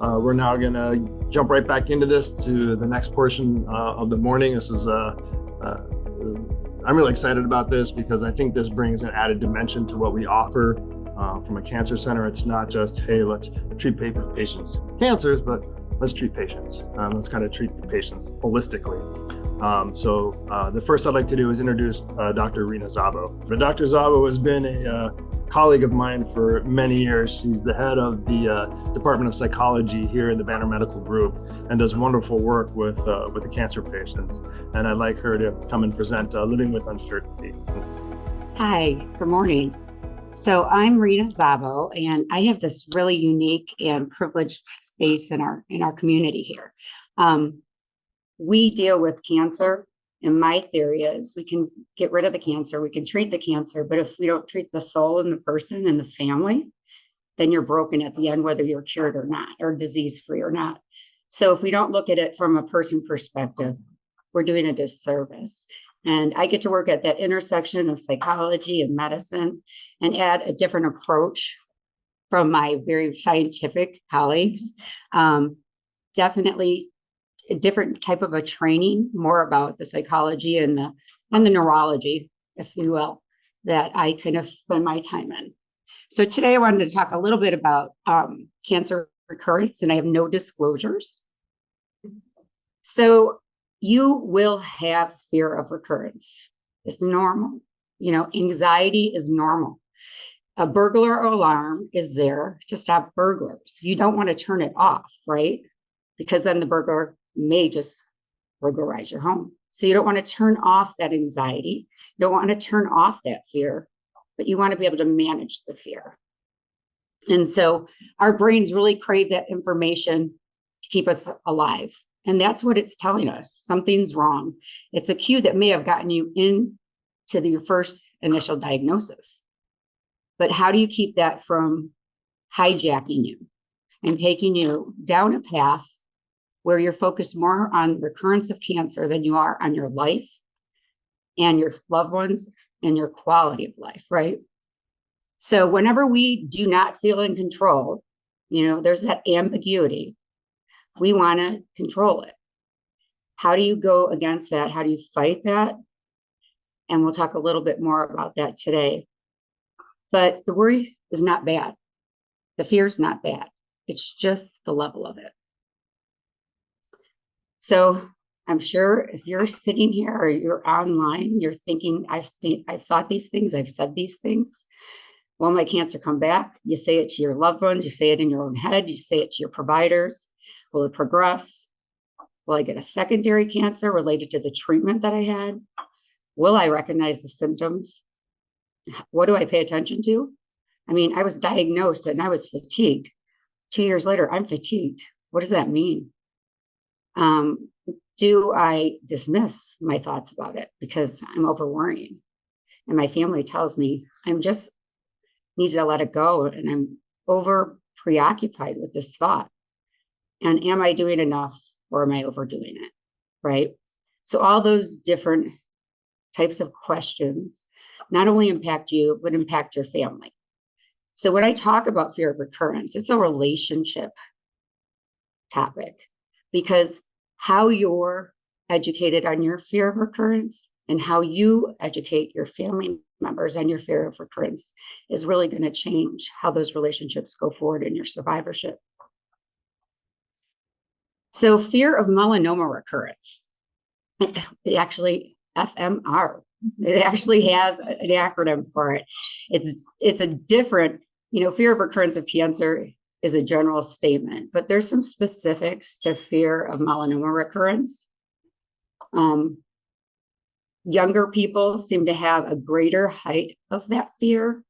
We're now going to jump right back into this to the next portion of the morning. I'm really excited about this because I think this brings an added dimension to what we offer from a cancer center. It's not just, hey, let's treat patients cancers, but let's treat patients. Let's kind of treat the patients holistically. The first I'd like to do is introduce Dr. Rena Szabo. But Dr. Szabo has been a colleague of mine for many years. She's the head of the Department of Psychology here in the Banner Medical Group and does wonderful work with the cancer patients. And I'd like her to come and present Living with Uncertainty. Hi, good morning. So I'm Rena Szabo, and I have this really unique and privileged space in our community here. We deal with cancer, and my theory is we can get rid of the cancer, we can treat the cancer, but if we don't treat the soul and the person and the family, then you're broken at the end, whether you're cured or not, or disease-free or not. So if we don't look at it from a person perspective, we're doing a disservice. And I get to work at that intersection of psychology and medicine and add a different approach from my very scientific colleagues. Definitely a different type of a training, more about the psychology and the neurology, if you will, that I kind of spend my time in. So today I wanted to talk a little bit about cancer recurrence, and I have no disclosures. So you will have fear of recurrence. It's normal. You know, anxiety is normal. A burglar alarm is there to stop burglars. You don't want to turn it off, right? Because then the burglar may just burglarize your home. So you don't want to turn off that anxiety. You don't want to turn off that fear, but you want to be able to manage the fear. And so our brains really crave that information to keep us alive. And that's what it's telling us. Something's wrong. It's a cue that may have gotten you into your first initial diagnosis. But how do you keep that from hijacking you and taking you down a path where you're focused more on recurrence of cancer than you are on your life and your loved ones and your quality of life, right? So whenever we do not feel in control, you know, there's that ambiguity. We want to control it. How do you go against that? How do you fight that? And we'll talk a little bit more about that today. But the worry is not bad. The fear is not bad. It's just the level of it. So I'm sure if you're sitting here or you're online, you're thinking, I've thought these things, I've said these things. Will my cancer come back? You say it to your loved ones, you say it in your own head, you say it to your providers. Will it progress? Will I get a secondary cancer related to the treatment that I had? Will I recognize the symptoms? What do I pay attention to? I mean, I was diagnosed and I was fatigued. 2 years later, I'm fatigued. What does that mean? Do I dismiss my thoughts about it because I'm over worrying? And my family tells me I'm just need to let it go and I'm over preoccupied with this thought. And am I doing enough or am I overdoing it? Right? So all those different types of questions not only impact you, but impact your family. So when I talk about fear of recurrence, it's a relationship topic because how you're educated on your fear of recurrence and how you educate your family members on your fear of recurrence is really going to change how those relationships go forward in your survivorship. So fear of melanoma recurrence, it actually FMR, it actually has an acronym for it. It's a different, you know, fear of recurrence of cancer is a general statement, but there's some specifics to fear of melanoma recurrence. Younger people seem to have a greater height of that fear.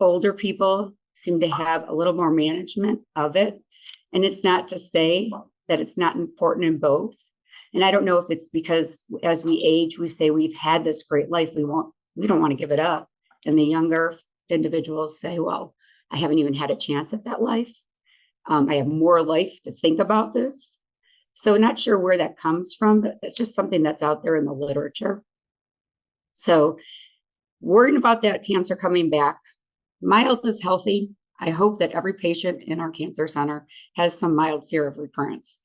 Older people seem to have a little more management of it. And it's not to say that it's not important in both. And I don't know if it's because as we age, we say we've had this great life, we don't want to give it up. And the younger individuals say, well, I haven't even had a chance at that life. I have more life to think about this. So not sure where that comes from, but it's just something that's out there in the literature. So worrying about that cancer coming back, mild is healthy. I hope that every patient in our cancer center has some mild fear of recurrence,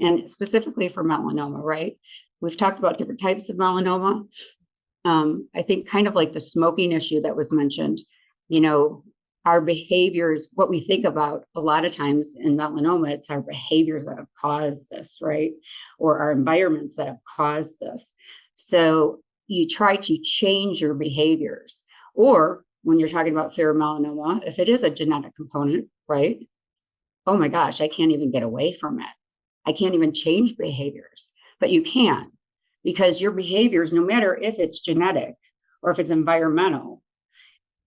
and specifically for melanoma, right? We've talked about different types of melanoma. I think kind of like the smoking issue that was mentioned, you know, our behaviors, what we think about a lot of times in melanoma, it's our behaviors that have caused this, right? Or our environments that have caused this. So you try to change your behaviors. Or when you're talking about fear of melanoma, if it is a genetic component, right? Oh my gosh, I can't even get away from it. I can't even change behaviors, but you can, because your behaviors, no matter if it's genetic or if it's environmental,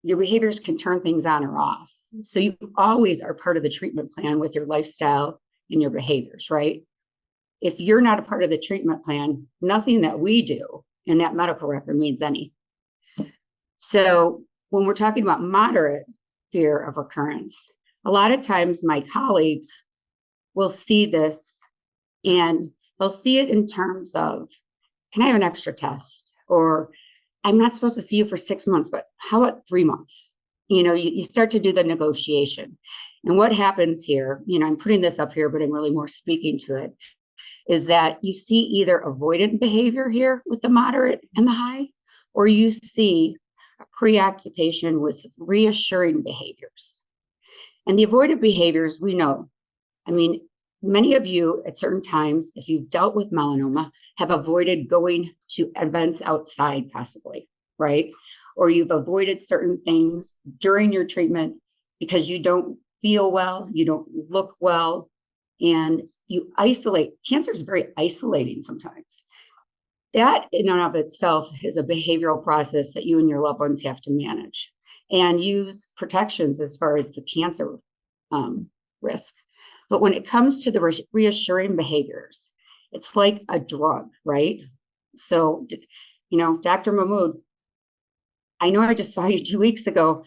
your behaviors can turn things on or off. So you always are part of the treatment plan with your lifestyle and your behaviors, right? If you're not a part of the treatment plan, nothing that we do in that medical record means anything. So when we're talking about moderate fear of recurrence, a lot of times my colleagues will see this and they'll see it in terms of, can I have an extra test? Or I'm not supposed to see you for 6 months, but how about 3 months? You know, you start to do the negotiation. And what happens here, you know, I'm putting this up here, but I'm really more speaking to it, is that you see either avoidant behavior here with the moderate and the high, or you see a preoccupation with reassuring behaviors. And the avoidant behaviors, we know, I mean, many of you at certain times, if you've dealt with melanoma, have avoided going to events outside possibly, right? Or you've avoided certain things during your treatment because you don't feel well, you don't look well, and you isolate. Cancer is very isolating sometimes. That in and of itself is a behavioral process that you and your loved ones have to manage and use protections as far as the cancer risk. But when it comes to the reassuring behaviors, it's like a drug, right? So, you know, Dr. Mahmood, I know I just saw you 2 weeks ago,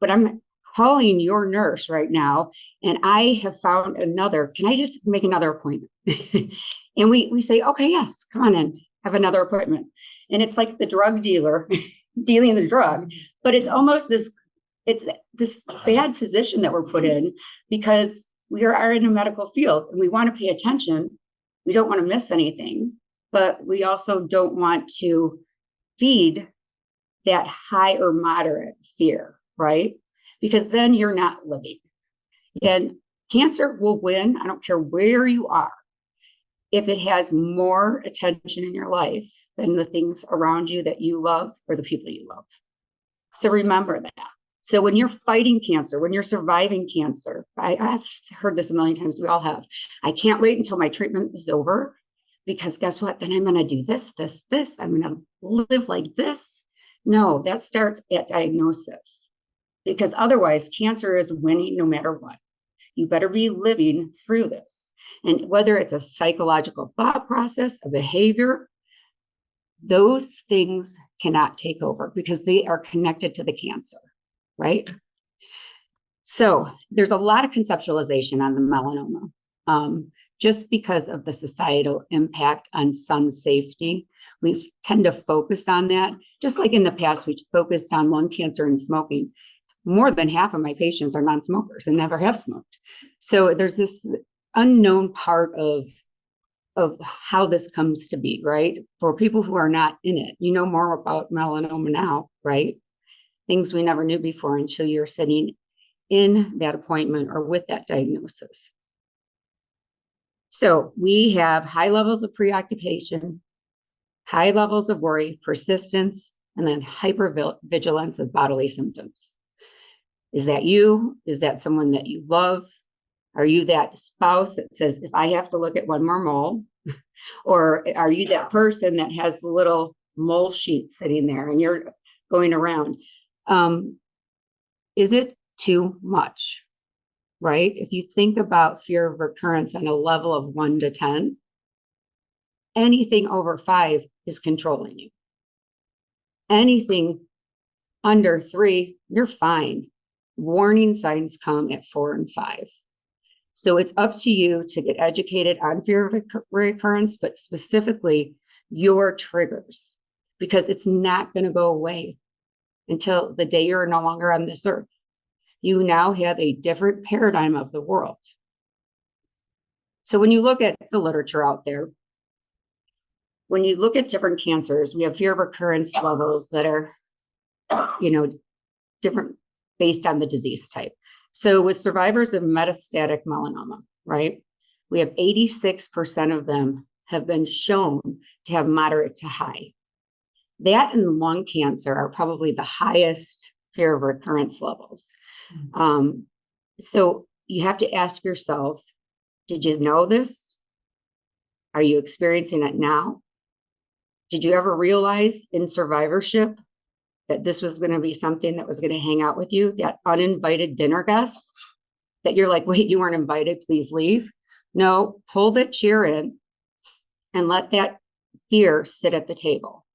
but I'm calling your nurse right now, and I have found another. Can I just make another appointment? And we say, okay, yes, come on in, have another appointment. And it's like the drug dealer dealing the drug, but it's almost this bad position that we're put in because we are in a medical field and we want to pay attention. We don't want to miss anything, but we also don't want to feed that high or moderate fear, right? Because then you're not living. And cancer will win. I don't care where you are. If it has more attention in your life than the things around you that you love or the people you love. So remember that. So when you're fighting cancer, when you're surviving cancer, I've heard this a million times, we all have. I can't wait until my treatment is over because guess what? Then I'm going to do this. I'm going to live like this. No, that starts at diagnosis because otherwise cancer is winning no matter what. You better be living through this. And whether it's a psychological thought process, a behavior, those things cannot take over because they are connected to the cancer. Right? So there's a lot of conceptualization on the melanoma. Just because of the societal impact on sun safety, we tend to focus on that. Just like in the past, we focused on lung cancer and smoking. More than half of my patients are non-smokers and never have smoked. So there's this unknown part of how this comes to be, right? For people who are not in it, you know more about melanoma now, right? Things we never knew before until you're sitting in that appointment or with that diagnosis. So we have high levels of preoccupation, high levels of worry, persistence, and then hypervigilance of bodily symptoms. Is that you? Is that someone that you love? Are you that spouse that says, if I have to look at one more mole? Or are you that person that has the little mole sheet sitting there and you're going around? Is it too much, right? If you think about fear of recurrence on a level of 1 to 10, anything over 5 is controlling you. Anything under 3, you're fine. Warning signs come at 4 and 5. So it's up to you to get educated on fear of recurrence, but specifically your triggers, because it's not going to go away until the day you're no longer on this earth. You now have a different paradigm of the world. So when you look at the literature out there, when you look at different cancers, we have fear of recurrence levels that are, different based on the disease type. So with survivors of metastatic melanoma, right, we have 86% of them have been shown to have moderate to high. That and lung cancer are probably the highest fear of recurrence levels. So you have to ask yourself, did you know this? Are you experiencing it now? Did you ever realize in survivorship that this was going to be something that was going to hang out with you, that uninvited dinner guest that you're like, wait, you weren't invited, please leave? No, pull the chair in and let that fear sit at the table.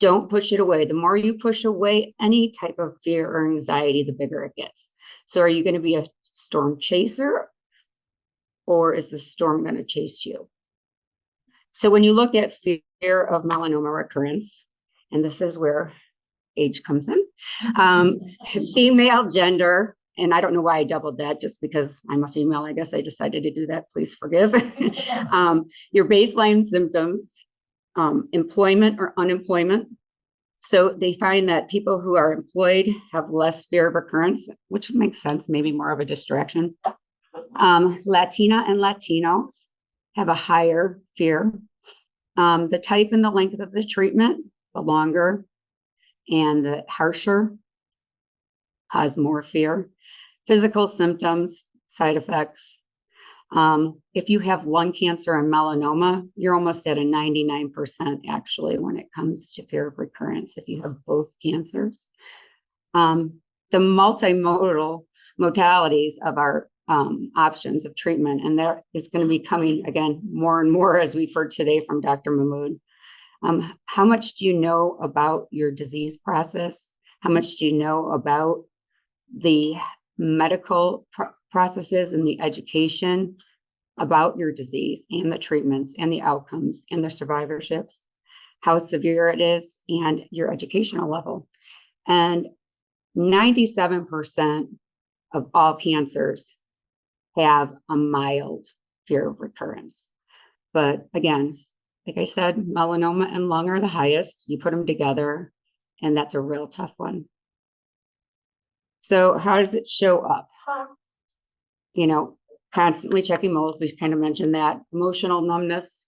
Don't push it away. The more you push away any type of fear or anxiety, the bigger it gets. So are you going to be a storm chaser, or is the storm going to chase you? So when you look at fear of melanoma recurrence, and this is where age comes in, female, gender, and I don't know why I doubled that, just because I'm a female, I guess I decided to do that, please forgive. Your baseline symptoms, employment or unemployment. So they find that people who are employed have less fear of recurrence, which makes sense, maybe more of a distraction. Latina and Latinos have a higher fear. The type and the length of the treatment, the longer and the harsher, cause more fear. Physical symptoms, side effects. If you have lung cancer and melanoma, you're almost at a 99% actually when it comes to fear of recurrence if you have both cancers. The multimodal modalities of our options of treatment, and that is going to be coming again more and more, as we've heard today from Dr. Mahmood. How much do you know about your disease process? How much do you know about the medical processes and the education about your disease and the treatments and the outcomes and the survivorships, how severe it is, and your educational level? And 97% of all cancers have a mild fear of recurrence. But again, like I said, melanoma and lung are the highest. You put them together, and that's a real tough one. So how does it show up? Constantly checking mold. We kind of mentioned that. Emotional numbness,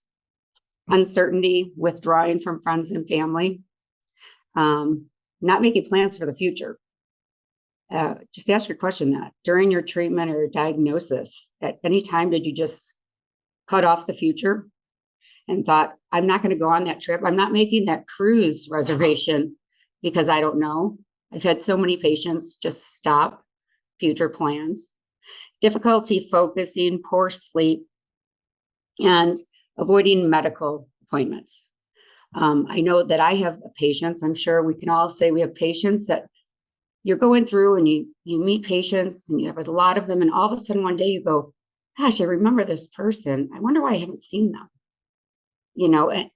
uncertainty, withdrawing from friends and family, not making plans for the future. Just ask your question that during your treatment or diagnosis, at any time did you just cut off the future and thought, I'm not going to go on that trip. I'm not making that cruise reservation because I don't know. I've had so many patients just stop future plans. Difficulty focusing, poor sleep, and avoiding medical appointments. I know that I have patients, I'm sure we can all say we have patients that you're going through and you meet patients and you have a lot of them, and all of a sudden one day you go, gosh, I remember this person. I wonder why I haven't seen them.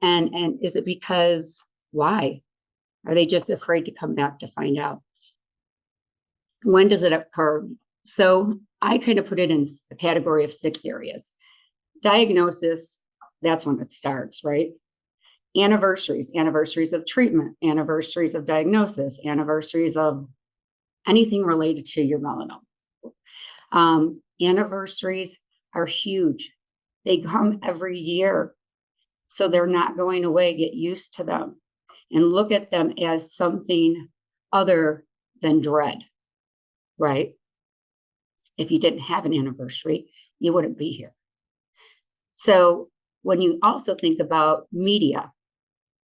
And is it because why? Are they just afraid to come back to find out? When does it occur? So I kind of put it in the category of 6 areas. Diagnosis, that's when it starts, right? Anniversaries of treatment, anniversaries of diagnosis, anniversaries of anything related to your melanoma. Anniversaries are huge. They come every year. So they're not going away. Get used to them and look at them as something other than dread, right? If you didn't have an anniversary, you wouldn't be here. So when you also think about media,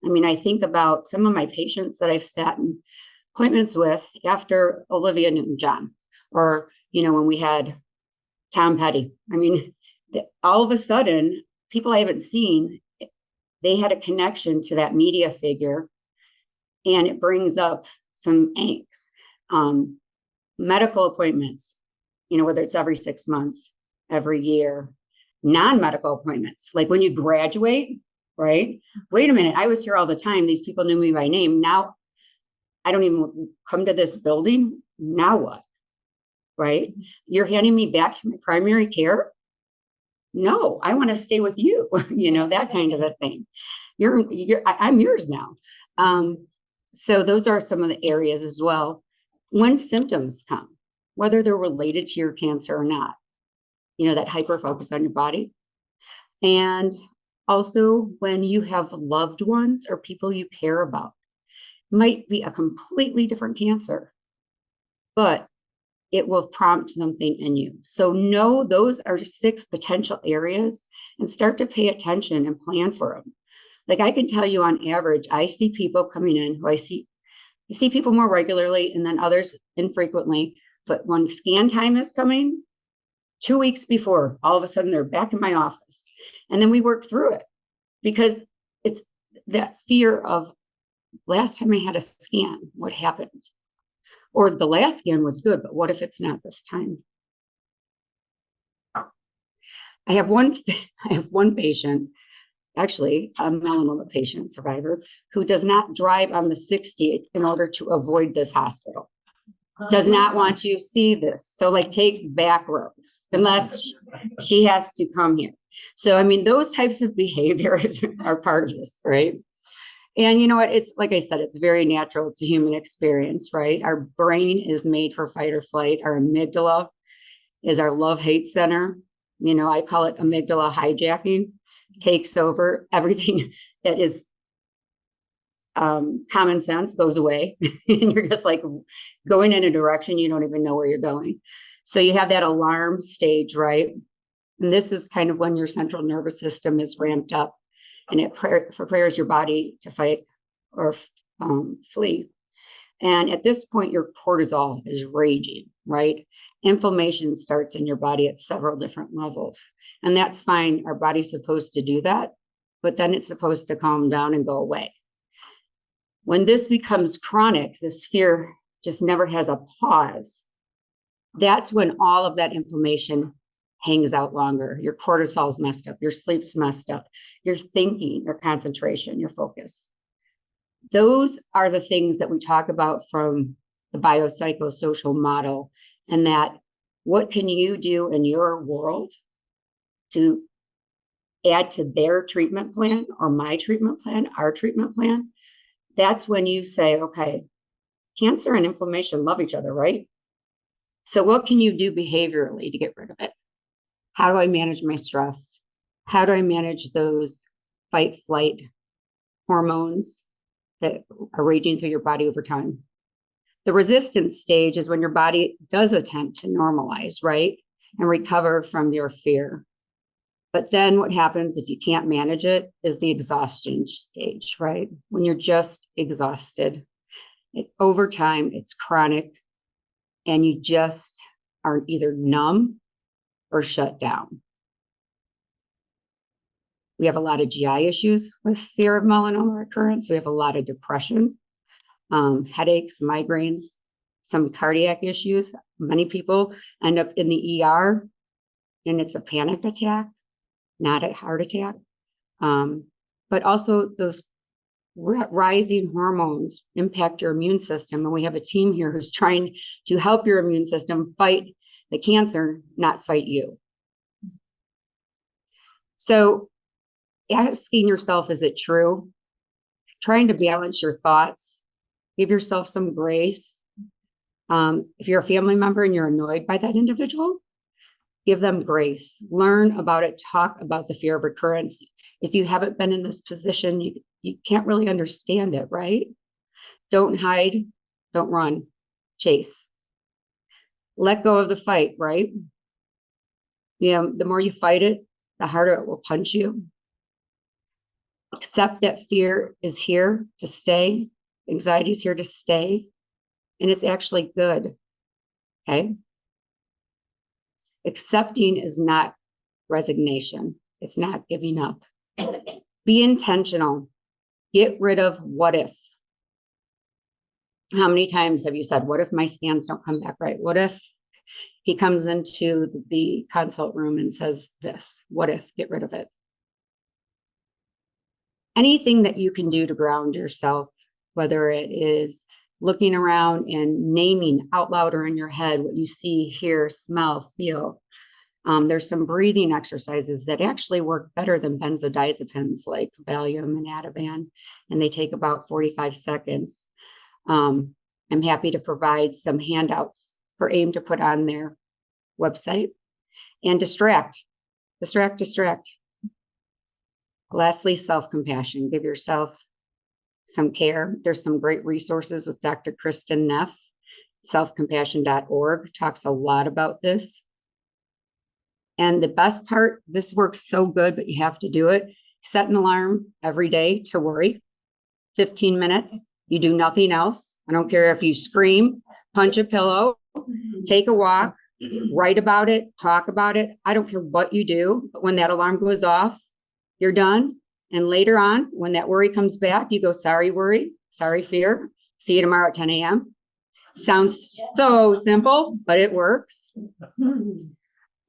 I think about some of my patients that I've sat in appointments with after Olivia Newton-John, or, when we had Tom Petty. All of a sudden, people I haven't seen, they had a connection to that media figure, and it brings up some angst. Medical appointments, whether it's every 6 months, every year, non-medical appointments, like when you graduate, right? Wait a minute, I was here all the time. These people knew me by name. Now I don't even come to this building Now what? Right? You're handing me back to my primary care? No, I want to stay with you, that kind of a thing. I'm yours now. So those are some of the areas as well. When symptoms come, whether they're related to your cancer or not, that hyper focus on your body. And also when you have loved ones or people you care about, might be a completely different cancer, but it will prompt something in you. So know those are 6 potential areas and start to pay attention and plan for them. Like I can tell you on average, I see people coming in who I see people more regularly and then others infrequently. But when scan time is coming, 2 weeks before, all of a sudden they're back in my office. And then we work through it because it's that fear of last time I had a scan, what happened? Or the last scan was good, but what if it's not this time? I have one patient, actually a melanoma patient survivor, who does not drive on the 60 in order to avoid this hospital. Does not want to see this. So takes back roads unless she has to come here. So, I mean, those types of behaviors are part of this, right? And you know what? It's like I said, it's very natural. It's a human experience, right? Our brain is made for fight or flight. Our amygdala is our love-hate center. I call it amygdala hijacking, takes over everything that is common sense goes away. And you're just going in a direction you don't even know where you're going. So you have that alarm stage, right? And this is kind of when your central nervous system is ramped up and it prepares your body to fight or flee. And at this point, your cortisol is raging, right? Inflammation starts in your body at several different levels. And that's fine. Our body's supposed to do that, but then it's supposed to calm down and go away. When this becomes chronic, this fear just never has a pause. That's when all of that inflammation hangs out longer. Your cortisol's messed up, your sleep's messed up, your thinking, your concentration, your focus. Those are the things that we talk about from the biopsychosocial model, and that what can you do in your world to add to their treatment plan or my treatment plan, our treatment plan. That's when you say, okay, cancer and inflammation love each other, right? So what can you do behaviorally to get rid of it? How do I manage my stress? How do I manage those fight flight hormones that are raging through your body over time? The resistance stage is when your body does attempt to normalize, right? And recover from your fear. But then what happens if you can't manage it is the exhaustion stage, right? When you're just exhausted. Over time, it's chronic and you just are either numb or shut down. We have a lot of GI issues with fear of melanoma recurrence. We have a lot of depression, headaches, migraines, some cardiac issues. Many people end up in the ER and it's a panic attack, not a heart attack. But also those rising hormones impact your immune system. And we have a team here who's trying to help your immune system fight the cancer, not fight you. So asking yourself, is it true? Trying to balance your thoughts, give yourself some grace. If you're a family member and you're annoyed by that individual, give them grace, learn about it, talk about the fear of recurrence. If you haven't been in this position, you can't really understand it, right? Don't hide, don't run, chase. Let go of the fight, right? The more you fight it, the harder it will punch you. Accept that fear is here to stay. Anxiety is here to stay. And it's actually good, okay? Accepting is not resignation. It's not giving up. Be intentional. Get rid of what if. How many times have you said, what if my scans don't come back right? What if he comes into the consult room and says this? What if? Get rid of it. Anything that you can do to ground yourself, whether it is looking around and naming out loud or in your head what you see, hear, smell, feel. There's some breathing exercises that actually work better than benzodiazepines like Valium and Ativan, and they take about 45 seconds. I'm happy to provide some handouts for AIM to put on their website. And distract. Lastly, self-compassion. Give yourself some care. There's some great resources with Dr. Kristen Neff. Selfcompassion.org talks a lot about this. And the best part, this works so good, but you have to do it. Set an alarm every day to worry. 15 minutes. You do nothing else. I don't care if you scream, punch a pillow, take a walk, write about it, talk about it. I don't care what you do, but when that alarm goes off, you're done. And later on, when that worry comes back, you go, sorry, worry, sorry, fear. See you tomorrow at 10 a.m. Sounds so simple, but it works.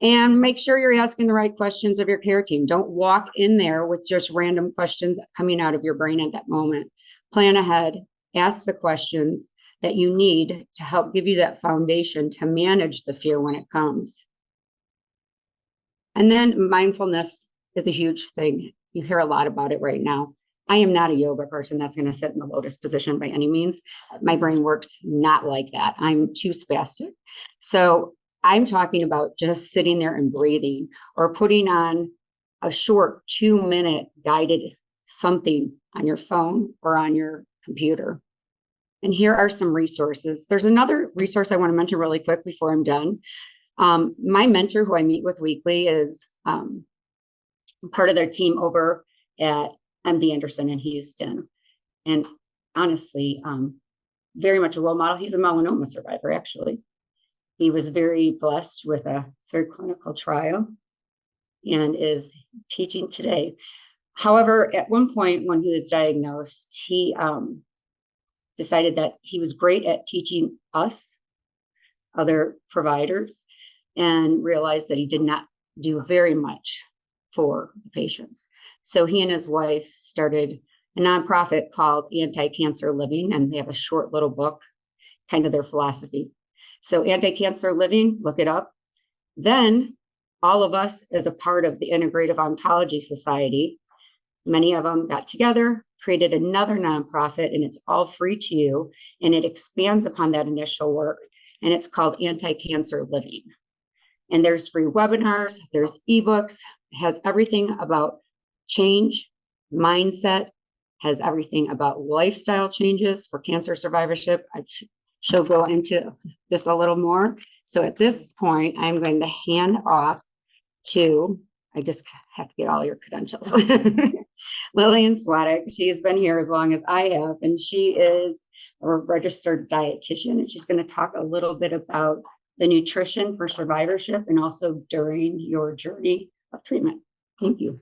And make sure you're asking the right questions of your care team. Don't walk in there with just random questions coming out of your brain at that moment. Plan ahead, ask the questions that you need to help give you that foundation to manage the fear when it comes. And then mindfulness is a huge thing. You hear a lot about it right now. I am not a yoga person that's going to sit in the lotus position by any means. My brain works not like that. I'm too spastic. So I'm talking about just sitting there and breathing, or putting on a short 2-minute guided something on your phone or on your computer. And here are some resources. There's another resource I want to mention really quick before I'm done. My mentor, who I meet with weekly, is part of their team over at MD Anderson in Houston. And honestly, very much a role model. He's a melanoma survivor, actually. He was very blessed with a third clinical trial and is teaching today. However, at one point when he was diagnosed, he decided that he was great at teaching us, other providers, and realized that he did not do very much for the patients. So he and his wife started a nonprofit called Anti-Cancer Living, and they have a short little book, kind of their philosophy. So Anti-Cancer Living, look it up. Then all of us, as a part of the Integrative Oncology Society, many of them got together, created another nonprofit, and it's all free to you. And it expands upon that initial work. And it's called Anti-Cancer Living. And there's free webinars, there's ebooks, it has everything about change, mindset, has everything about lifestyle changes for cancer survivorship. She'll go into this a little more. So at this point, I'm going to hand off to, I just have to get all your credentials. Lillian Swadek. She's been here as long as I have, and she is a registered dietitian, and she's going to talk a little bit about the nutrition for survivorship and also during your journey of treatment. Thank you.